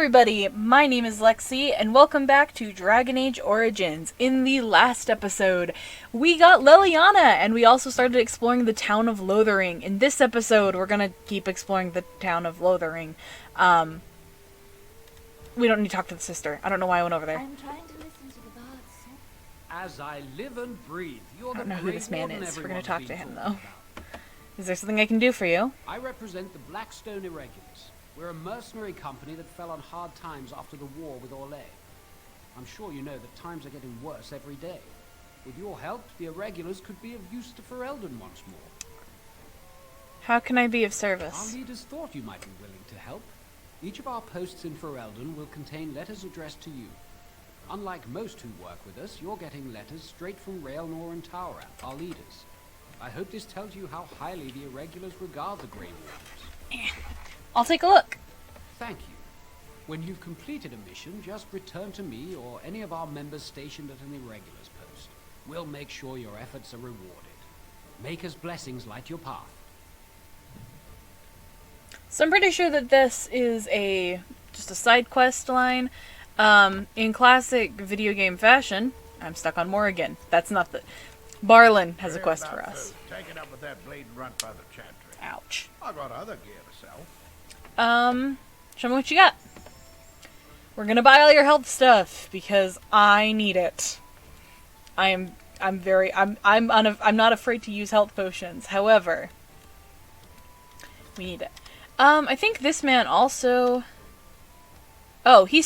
everybody, my name is Lexi, and welcome back to Dragon Age Origins. In the last episode, we got Liliana, and we also started exploring the town of Lothering. In this episode, we're gonna keep exploring the town of Lothering. We don't need to talk to the sister. I don't know why I went over there. I'm trying to listen to the birds. As I live and breathe, you're I don't know the who this man great is. We're gonna everyone's talk been to him, talking though. about. Is there something I can do for you? I represent the Blackstone Irregulars. We're a mercenary company that fell on hard times after the war with Orlais. I'm sure you know that times are getting worse every day. With your help, the Irregulars could be of use to Ferelden once more. How can I be of Our service? leaders thought you might be willing to help. Each of our posts in Ferelden will contain letters addressed to you. Unlike most who work with us, you're getting letters straight from Raelnor and Taura, our leaders. I hope this tells you how highly the Irregulars regard the Grey Wardens. I'll take a look. Thank you. When you've completed a mission, just return to me or any of our members stationed at an Irregulars post. We'll make sure your efforts are rewarded. Maker's blessings light your path. So I'm pretty sure that this is just a side quest line. In classic video game fashion, I'm stuck on Morrigan. That's not the... Barlin has a quest for us. Take it up with that bleeding runt by the chantry. Ouch. I got other gear to sell. Show me what you got. We're gonna buy all your health stuff because I need it. I'm not afraid to use health potions. However, we need it. I think this man also... Oh, he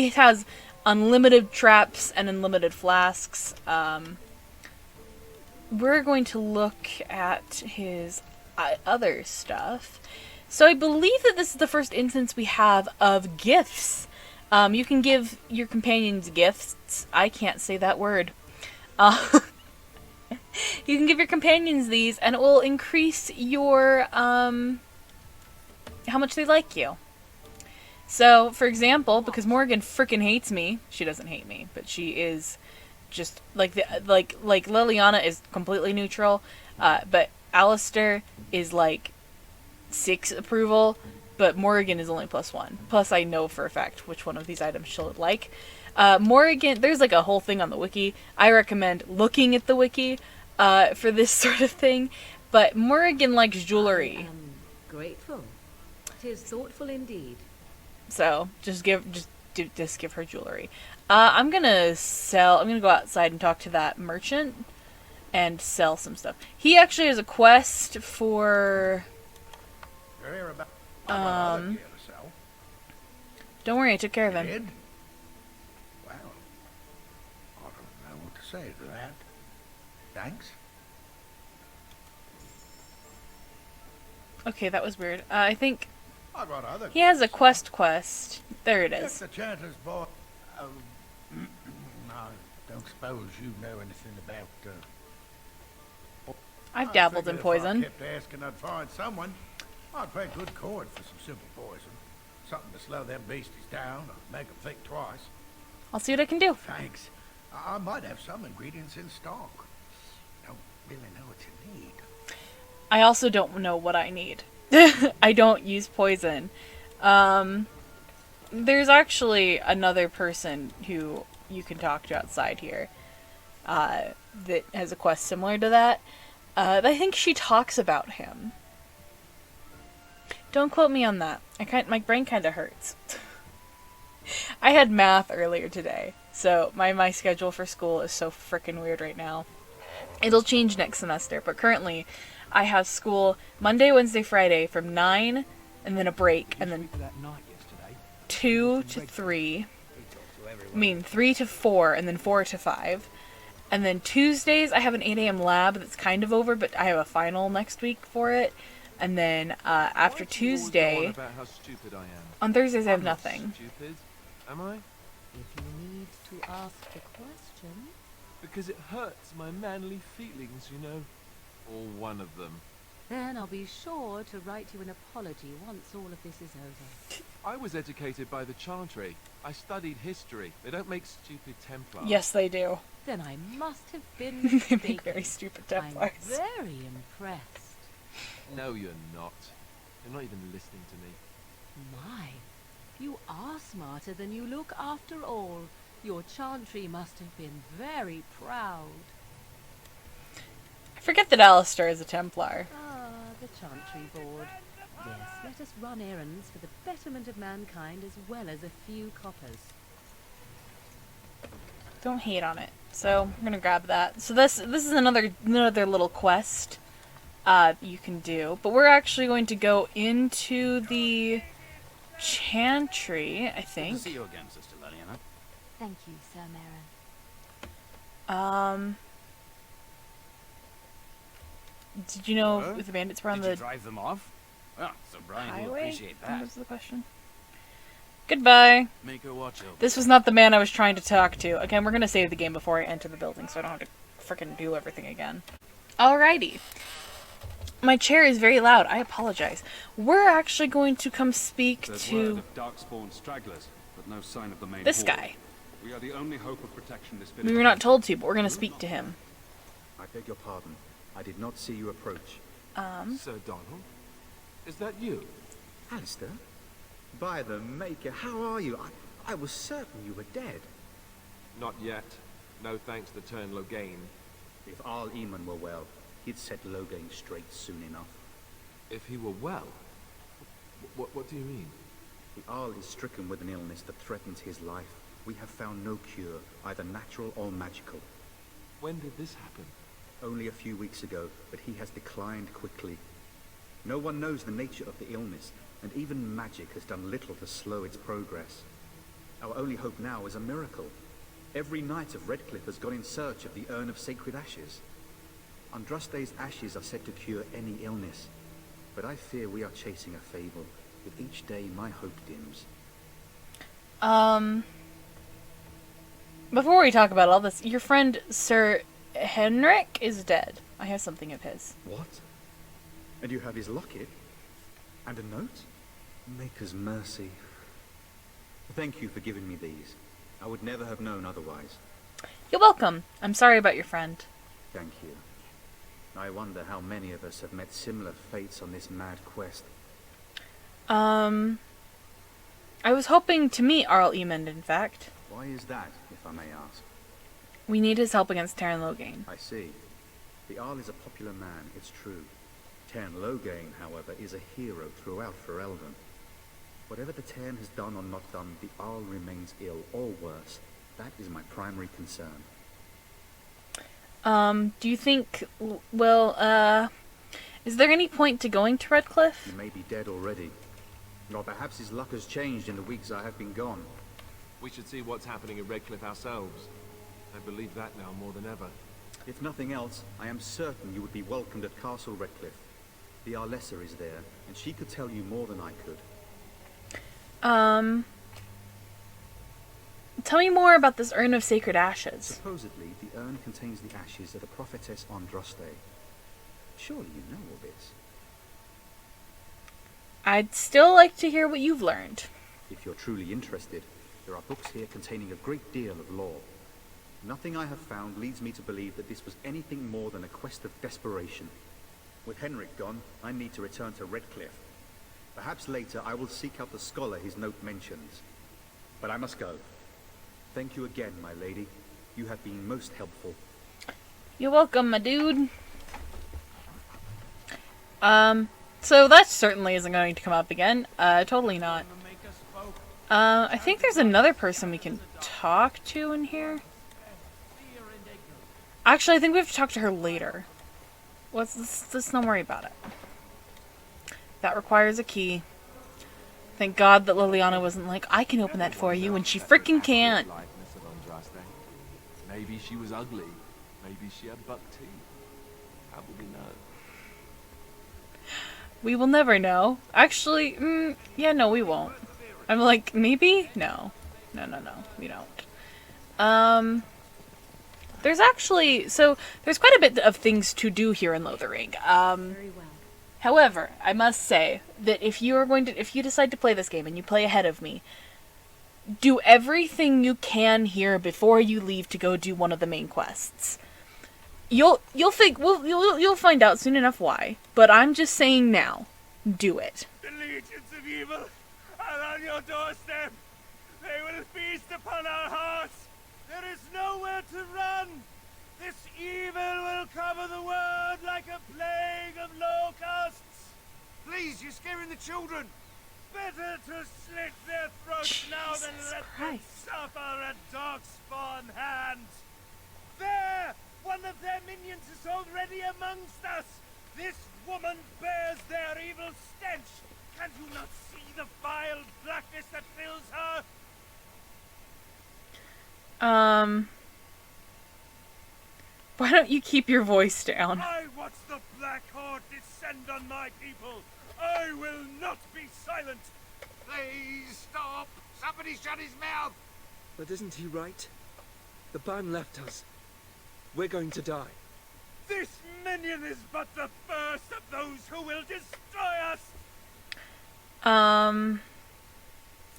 has unlimited traps and unlimited flasks. We're going to look at his other stuff. So I believe that this is the first instance we have of gifts. You can give your companions gifts. I can't say that word. You can give your companions these, and it will increase your, how much they like you. So, for example, because Morgan frickin' hates me, she doesn't hate me, but she is just, like Liliana is completely neutral, but Alistair is, 6 approval, but Morrigan is only +1. Plus, I know for a fact which one of these items she'll like. Morrigan, there's a whole thing on the wiki. I recommend looking at the wiki for this sort of thing, but Morrigan likes jewelry. I am grateful. 'Tis thoughtful indeed. So, just give her jewelry. I'm gonna go outside and talk to that merchant and sell some stuff. He actually has a quest for... You're here about... I got other gear to sell. Don't worry, I took care of him. Did? Well, I don't know what to say to that. Thanks. Okay, that was weird. I think I got other he has a quest. There it If is. the chanter's boy... Oh, I don't suppose you know anything about... I've I dabbled in figured poison. If I kept asking, I'd find someone. I'd pay good coin for some simple poison. Something to slow them beasties down or make them think twice. I'll see what I can do. Thanks. I might have some ingredients in stock. Don't really know what you need. I also don't know what I need. I don't use poison. There's actually another person who you can talk to outside here that has a quest similar to that. I think she talks about him. Don't quote me on that. My brain kind of hurts. I had math earlier today, so my schedule for school is so frickin' weird right now. It'll change next semester, but currently I have school Monday, Wednesday, Friday from 9, and then a break, and then 2 to 3. 3 to 4, and then 4 to 5. And then Tuesdays, I have an 8 a.m. lab that's kind of over, but I have a final next week for it. And then after Tuesday, on Thursdays I have nothing. Stupid, am I? If you need to ask a question... Because it hurts my manly feelings, you know. Or one of them. Then I'll be sure to write you an apology once all of this is over. I was educated by the Chantry. I studied history. They don't make stupid Templars. Yes, they do. Then I must have been They mistaken. make very stupid I'm Templars. very impressed. No, you're not. You're not even listening to me. My, You are smarter than you look after all. Your chantry must have been very proud. I forget that Alistair is a Templar. Ah, the chantry board. Yes, let us run errands for the betterment of mankind as well as a few coppers. Don't hate on it. So we're gonna grab that. So this is another little quest you can do. But we're actually going to go into the chantry, I Good to think. see you again, Sister Leliana. Thank you, Sir Merrin. Did you know Huh? if the bandits were on Did you the drive them off? Ah, so Brian will highway? appreciate that. Was the question. Goodbye. Make her watch over. This was not the man I was trying to talk to. Again, we're gonna save the game before I enter the building, so I don't have to frickin' do everything again. Alrighty. My chair is very loud. I apologize. We're actually going to come speak There's to word of darkspawn stragglers, but no sign of the main this horde. guy. We are the only hope of protection this We village. were not told to, but we're gonna speak to him. I beg your pardon. I did not see you approach. Sir Donald? Is that you? Alistair? By the Maker, how are you? I was certain you were dead. Not yet. No thanks to Turn Logain. If Arl Eamon were well, he'd set Logain straight soon enough. If he were well? What do you mean? The Arl is stricken with an illness that threatens his life. We have found no cure, either natural or magical. When did this happen? Only a few weeks ago, but he has declined quickly. No one knows the nature of the illness, and even magic has done little to slow its progress. Our only hope now is a miracle. Every knight of Redcliffe has gone in search of the Urn of Sacred Ashes. Andraste's ashes are said to cure any illness, but I fear we are chasing a fable. With each day, my hope dims. Before we talk about all this, your friend Sir Henrik is dead. I have something of his. What? And you have his locket? And a note? Maker's mercy. Thank you for giving me these. I would never have known otherwise. You're welcome. I'm sorry about your friend. Thank you. I wonder how many of us have met similar fates on this mad quest. I was hoping to meet Arl Eamon, in fact. Why is that, if I may ask? We need his help against Terran Logain. I see. The Arl is a popular man, it's true. Terran Logain, however, is a hero throughout Ferelden. Whatever the Terran has done or not done, the Arl remains ill, or worse. That is my primary concern. Do you think, is there any point to going to Redcliffe? He may be dead already. Or perhaps his luck has changed in the weeks I have been gone. We should see what's happening at Redcliffe ourselves. I believe that now more than ever. If nothing else, I am certain you would be welcomed at Castle Redcliffe. The Arlessa is there, and she could tell you more than I could. Tell me more about this Urn of Sacred Ashes. Supposedly, the urn contains the ashes of the prophetess Andraste. Surely you know all this. I'd still like to hear what you've learned. If you're truly interested, there are books here containing a great deal of lore. Nothing I have found leads me to believe that this was anything more than a quest of desperation. With Henrik gone, I need to return to Redcliffe. Perhaps later I will seek out the scholar his note mentions. But I must go. Thank you again, my lady. You have been most helpful. You're welcome, my dude. So that certainly isn't going to come up again. Totally not. I think there's another person we can talk to in here. Actually, I think we have to talk to her later. Let's not worry about it. That requires a key. Thank God that Liliana wasn't like, I can open that for you, and she freaking can't. Likeness of Andraste. Maybe she was ugly. Maybe she had buck teeth. How will we know? We will never know. Actually, yeah, no, we won't. I'm like, maybe? No. No, we don't. There's actually, there's quite a bit of things to do here in Lothering. Very well. However, I must say that if you decide to play this game and you play ahead of me, do everything you can here before you leave to go do one of the main quests. You'll find out soon enough why, but I'm just saying now, do it. The legions of evil are on your doorstep. They will feast upon our hearts. There is nowhere to run. This evil will cover the world like a plague of locusts. Please, you're scaring the children. Better to slit their throats now than let them Christ. suffer at Darkspawn hands. There! One of their minions is already amongst us. This woman bears their evil stench. Can't you not see the vile blackness that fills her? Why don't you keep your voice down? I watch the Black Horde descend on my people. I will not be silent. Please stop. Somebody shut his mouth. But isn't he right? The ban left us. We're going to die. This minion is but the first of those who will destroy us.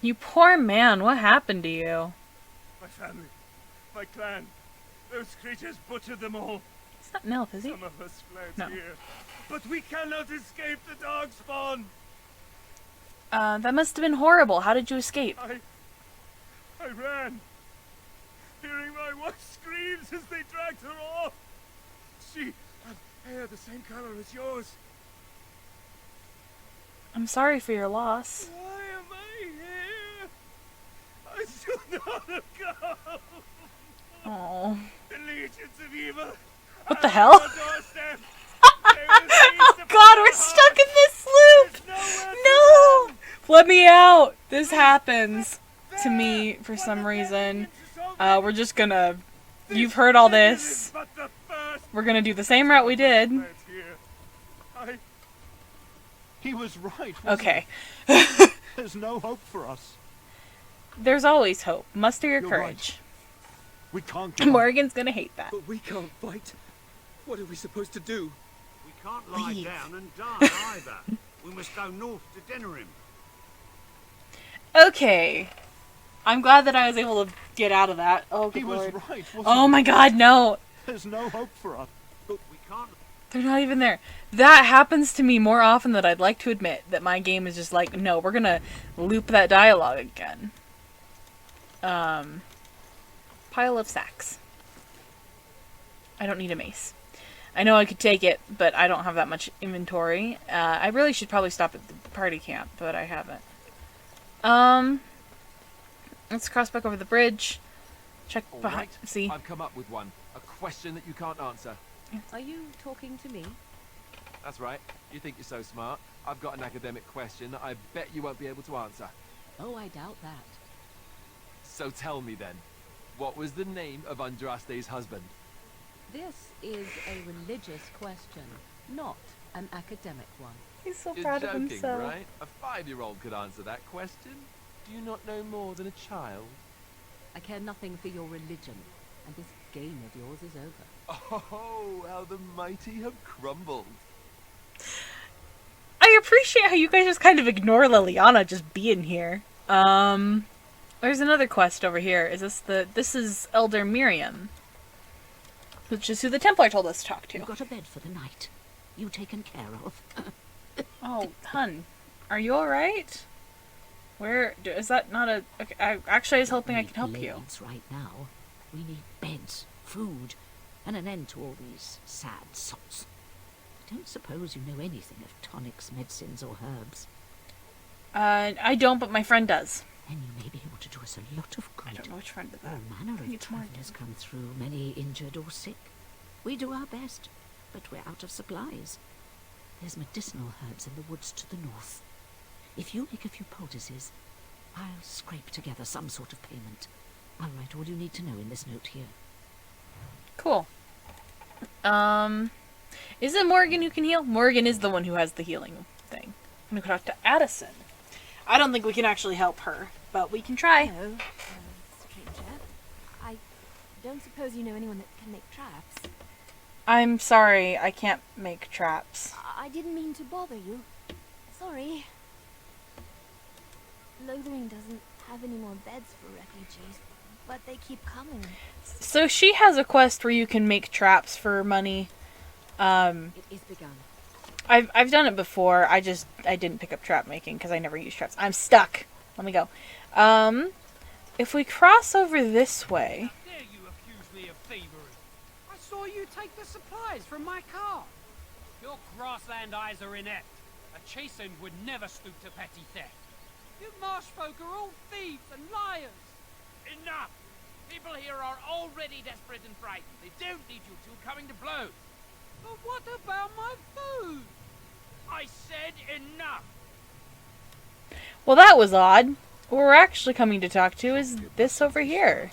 You poor man, what happened to you? My family, my clan, those creatures butchered them all. It's not Nelf, is he? Some of us fled No. here, but we cannot escape the Darkspawn. That must have been horrible. How did you escape? I ran, hearing my wife's screams as they dragged her off. She had hair the same color as yours. I'm sorry for your loss. Why am I here? I should not have come. Oh. The legions of evil. What the hell? God, we're stuck in this loop! No! Let me out! This happens to me for some reason. We're just gonna... You've heard all this. We're gonna do the same route we did. He was right. Okay. There's no hope for us. There's always hope. Muster your You're courage. We can't give up. Morgan's gonna hate that. But we can't fight. What are we supposed to do? We can't lie Leave. down and die either. We must go north to Denerim. Okay. I'm glad that I was able to get out of that. Oh, good He was lord. right, wasn't Oh he? my god, no! There's no hope for us. We can't. They're not even there. That happens to me more often than I'd like to admit. That my game is just like, no, we're gonna loop that dialogue again. Pile of sacks. I don't need a mace. I know I could take it, but I don't have that much inventory. I really should probably stop at the party camp, but I haven't. Let's cross back over the bridge. Check All behind. right, See? I've come up with one. A question that you can't answer. Are you talking to me? That's right. You think you're so smart. I've got an academic question that I bet you won't be able to answer. Oh, I doubt that. So tell me then, what was the name of Andraste's husband? This is a religious question, not an academic one. He's so You're proud joking, of himself. right? A 5-year-old could answer that question. Do you not know more than a child? I care nothing for your religion, and this game of yours is over. Oh, how the mighty have crumbled. I appreciate how you guys just kind of ignore Liliana just being here. There's another quest over here. Is this is Elder Miriam, which is who the Templar told us to talk to. You've got a bed for the night. You taken care of. Oh, hun, are you all right? Where is that not a? Okay, actually, I was hoping I could help you. Blades right now. We need beds, food, and an end to all these sad sots. I don't suppose you know anything of tonics, medicines, or herbs. I don't, but my friend does. Then you may be able to do us a lot of good. I don't know which friend did that. All manner I think of it's Morgan. travellers come through, many injured or sick. We do our best, but we're out of supplies. There's medicinal herbs in the woods to the north. If you make a few poultices, I'll scrape together some sort of payment. I'll write all you need to know in this note here. Cool. Is it Morgan who can heal? Morgan is the one who has the healing thing. I'm gonna talk to Addison. I don't think we can actually help her, but we can try. Hello, stranger. I don't suppose you know anyone that can make traps. I'm sorry, I can't make traps. I didn't mean to bother you. Sorry. Lothering doesn't have any more beds for refugees, but they keep coming. So she has a quest where you can make traps for money. It is begun. I've done it before. I didn't pick up trap making because I never use traps. I'm stuck. let me go. If we cross over this way... How dare you accuse me of thievery? I saw you take the supplies from my car. Your grassland eyes are inept. A chastened would never stoop to petty theft. You marsh folk are all thieves and liars. Enough! People here are already desperate and frightened. They don't need you two coming to blows. But what about my food? I said enough! Well, that was odd. What we're actually coming to talk to is this over here.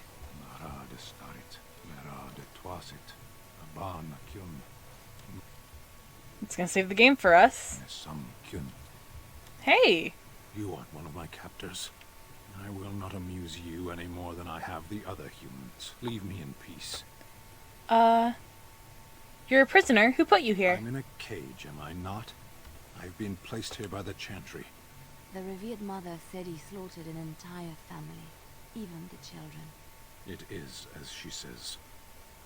It's gonna save the game for us. Hey! You aren't one of my captors. I will not amuse you any more than I have the other humans. Leave me in peace. You're a prisoner. Who put you here? I'm in a cage, am I not? I've been placed here by the Chantry. The revered mother said he slaughtered an entire family, even the children. It is as she says.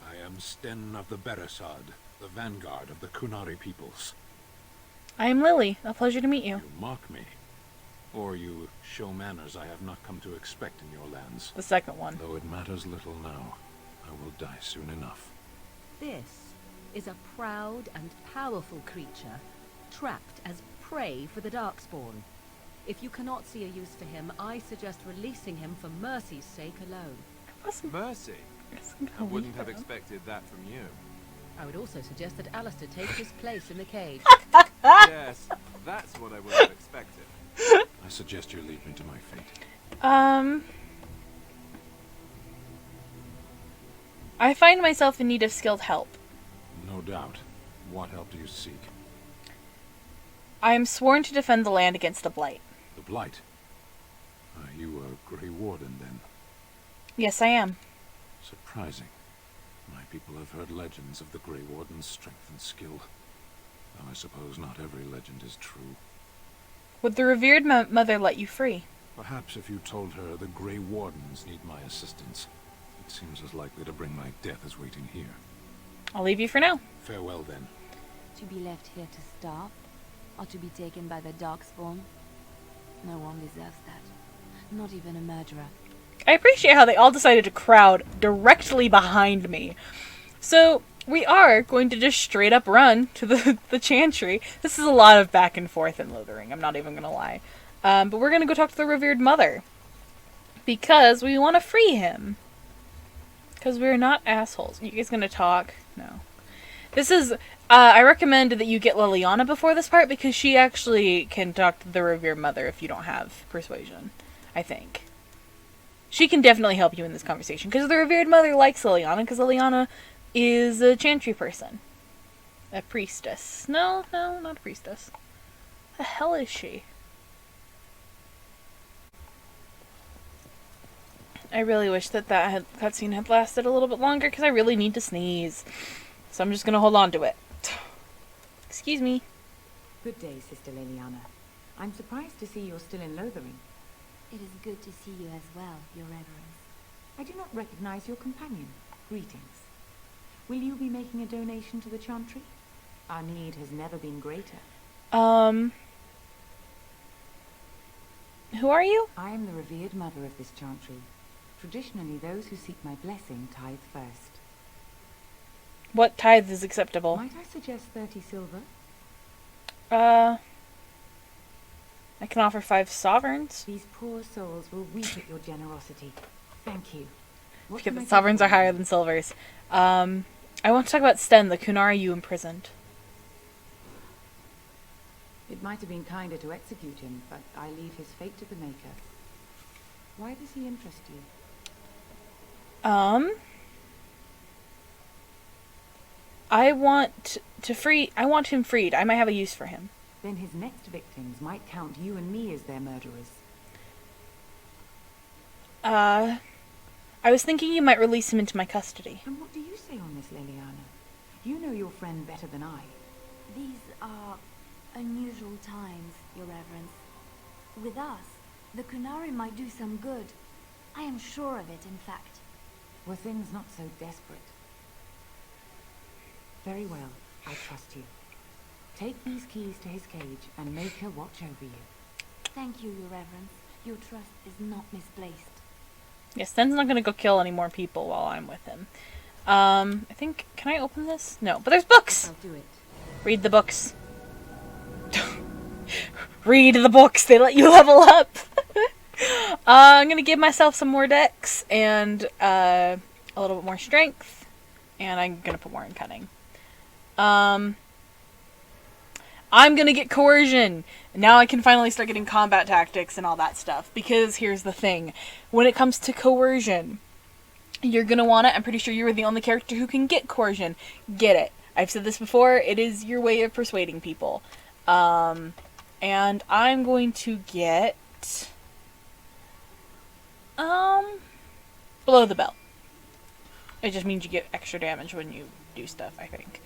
I am Sten of the Beresad, the vanguard of the Kunari peoples. I am Lily. A pleasure to meet you. You mock me. Or you show manners I have not come to expect in your lands. The second one. Though it matters little now. I will die soon enough. This is a proud and powerful creature, trapped as prey for the Darkspawn. If you cannot see a use for him, I suggest releasing him for mercy's sake alone. Mercy? I wouldn't have expected that from you. I would also suggest that Alistair takes his place in the cage. Yes, that's what I would have expected. I suggest you leave me to my fate. I find myself in need of skilled help. No doubt. What help do you seek? I am sworn to defend the land against the Blight. The Blight? Are you a Grey Warden, then? Yes, I am. Surprising. My people have heard legends of the Grey Warden's strength and skill. Though I suppose not every legend is true. Would the revered mother let you free? Perhaps if you told her the Grey Wardens need my assistance. It seems as likely to bring my death as waiting here. I'll leave you for now. Farewell, then. To be left here to starve, or to be taken by the Darkspawn? No one deserves that. Not even a murderer. I appreciate how they all decided to crowd directly behind me. So, we are going to just straight up run to the Chantry. This is a lot of back and forth in Lothering, I'm not even gonna lie. But we're gonna go talk to the revered mother. Because we want to free him. Because we're not assholes. You guys gonna talk? No. This is... I recommend that you get Liliana before this part, because she actually can talk to the revered mother if you don't have persuasion. I think. She can definitely help you in this conversation, because the revered mother likes Liliana, because Liliana is a Chantry person. A priestess. No, not a priestess. The hell is she? I really wish that cutscene had lasted a little bit longer, because I really need to sneeze. So I'm just going to hold on to it. Excuse me. Good day, Sister Liliana. I'm surprised to see you're still in Lothering. It is good to see you as well, Your Reverence. I do not recognize your companion. Greetings. Will you be making a donation to the Chantry? Our need has never been greater. Who are you? I am the revered mother of this Chantry. Traditionally, those who seek my blessing tithe first. What tithe is acceptable? Might I suggest 30 silver? I can offer 5 sovereigns. These poor souls will weep at your generosity. Thank you. Because the sovereigns are higher than silvers. I want to talk about Sten, the Kunari you imprisoned. It might have been kinder to execute him, but I leave his fate to the Maker. Why does he interest you? I want him freed. I might have a use for him. Then his next victims might count you and me as their murderers. I was thinking you might release him into my custody. And what do you say on this, Liliana? You know your friend better than I. These are unusual times, Your Reverence. With us, the Kunari might do some good. I am sure of it, in fact. Were things not so desperate? Very well, I trust you. Take these keys to his cage and make her watch over you. Thank you, Your Reverence. Your trust is not misplaced. Yeah, Sten's not gonna go kill any more people while I'm with him. I think, can I open this? No, but there's books! I'll do it. Read the books. Read the books, they let you level up! I'm gonna give myself some more dex, and, a little bit more strength, and I'm gonna put more in cunning. I'm gonna get coercion! Now I can finally start getting combat tactics and all that stuff, because here's the thing. When it comes to coercion, you're gonna want it. I'm pretty sure you're the only character who can get coercion. Get it. I've said this before, it is your way of persuading people. And I'm going to get... below the belt. It just means you get extra damage when you do stuff, I think.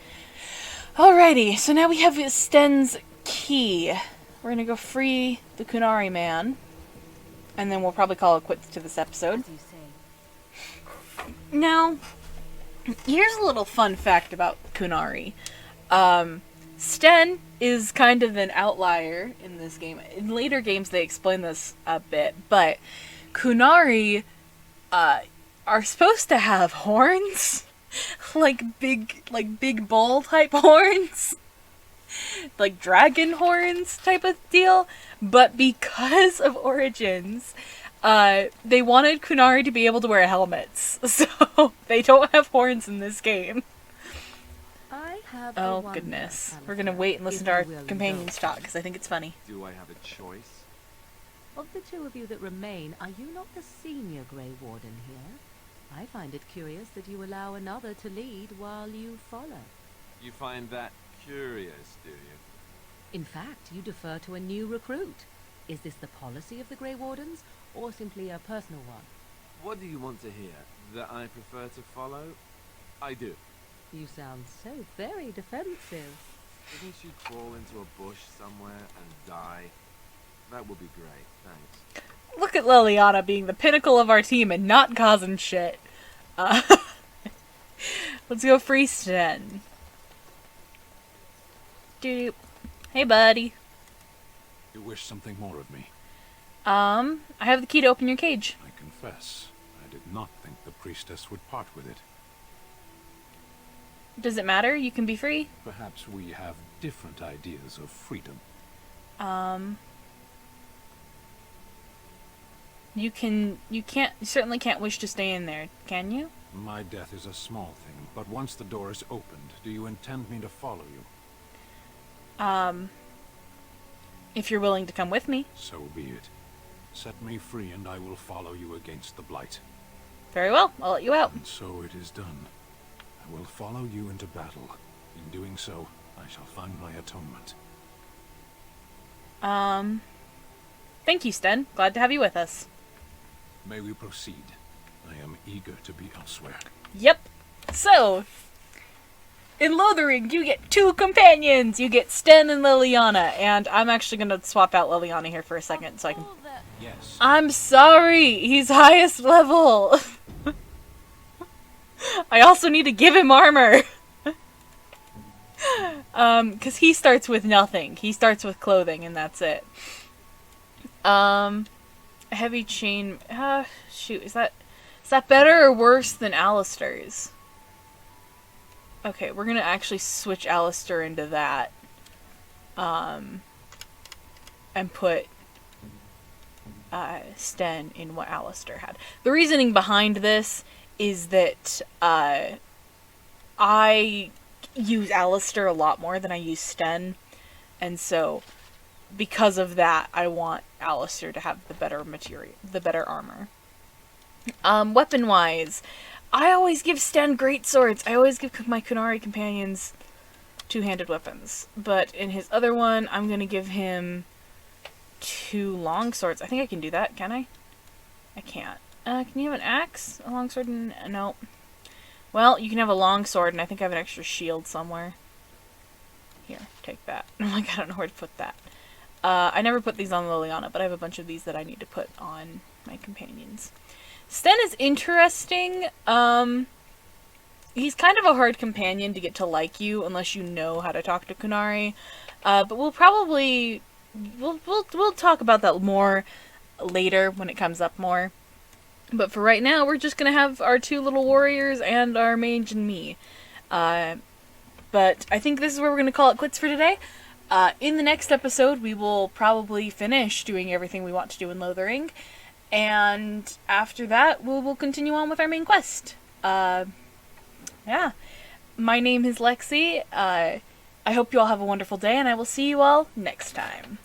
Alrighty, so now we have Sten's key. We're gonna go free the Kunari man. And then we'll probably call it quits to this episode. Now, here's a little fun fact about Kunari. Sten is kind of an outlier in this game. In later games they explain this a bit, but Kunari are supposed to have horns. like big bull type horns. Like dragon horns type of deal. But because of Origins, they wanted Kunari to be able to wear helmets. So they don't have horns in this game. I have Oh goodness. We're gonna wait and listen to our companions talk, because I think it's funny. Do I have a choice? Of the two of you that remain, are you not the senior Grey Warden here? I find it curious that you allow another to lead while you follow. You find that curious, do you? In fact, you defer to a new recruit. Is this the policy of the Grey Wardens, or simply a personal one? What do you want to hear? That I prefer to follow? I do. You sound so very defensive. Didn't you crawl into a bush somewhere and die? That would be great, thanks. Look at Liliana being the pinnacle of our team and not causing shit. Let's go free Sten. Doop. Hey, buddy. You wish something more of me? I have the key to open your cage. I confess, I did not think the priestess would part with it. Does it matter? You can be free? Perhaps we have different ideas of freedom. You certainly can't wish to stay in there, can you? My death is a small thing, but once the door is opened, do you intend me to follow you? If you're willing to come with me. So be it. Set me free and I will follow you against the blight. Very well, I'll let you out. And so it is done. I will follow you into battle. In doing so, I shall find my atonement. Thank you, Sten. Glad to have you with us. May we proceed? I am eager to be elsewhere. Yep. So, in Lothering, you get 2 companions! You get Sten and Liliana, and I'm actually gonna swap out Liliana here for a second so I can... Yes. I'm sorry! He's highest level! I also need to give him armor! Cause he starts with nothing. He starts with clothing, and that's it. A heavy chain... shoot, is that better or worse than Alistair's? Okay, we're gonna actually switch Alistair into that. And put Sten in what Alistair had. The reasoning behind this is that I use Alistair a lot more than I use Sten, and so because of that, I want Alistair to have the better material, the better armor. Weapon-wise, I always give Sten great swords. I always give my Kunari companions two-handed weapons. But in his other one, I'm going to give him 2 long swords. I think I can do that, can I? I can't. Can you have an axe? A long sword? No. Well, you can have a long sword, and I think I have an extra shield somewhere. Here, take that. I'm like, I don't know where to put that. I never put these on Liliana, but I have a bunch of these that I need to put on my companions. Sten is interesting. He's kind of a hard companion to get to like you unless you know how to talk to Kunari. But we'll probably we'll talk about that more later when it comes up more. But for right now, we're just going to have our 2 little warriors and our mage and me. But I think this is where we're going to call it quits for today. In the next episode, we will probably finish doing everything we want to do in Lothering. And after that, we'll continue on with our main quest. Yeah. My name is Lexi. I hope you all have a wonderful day, and I will see you all next time.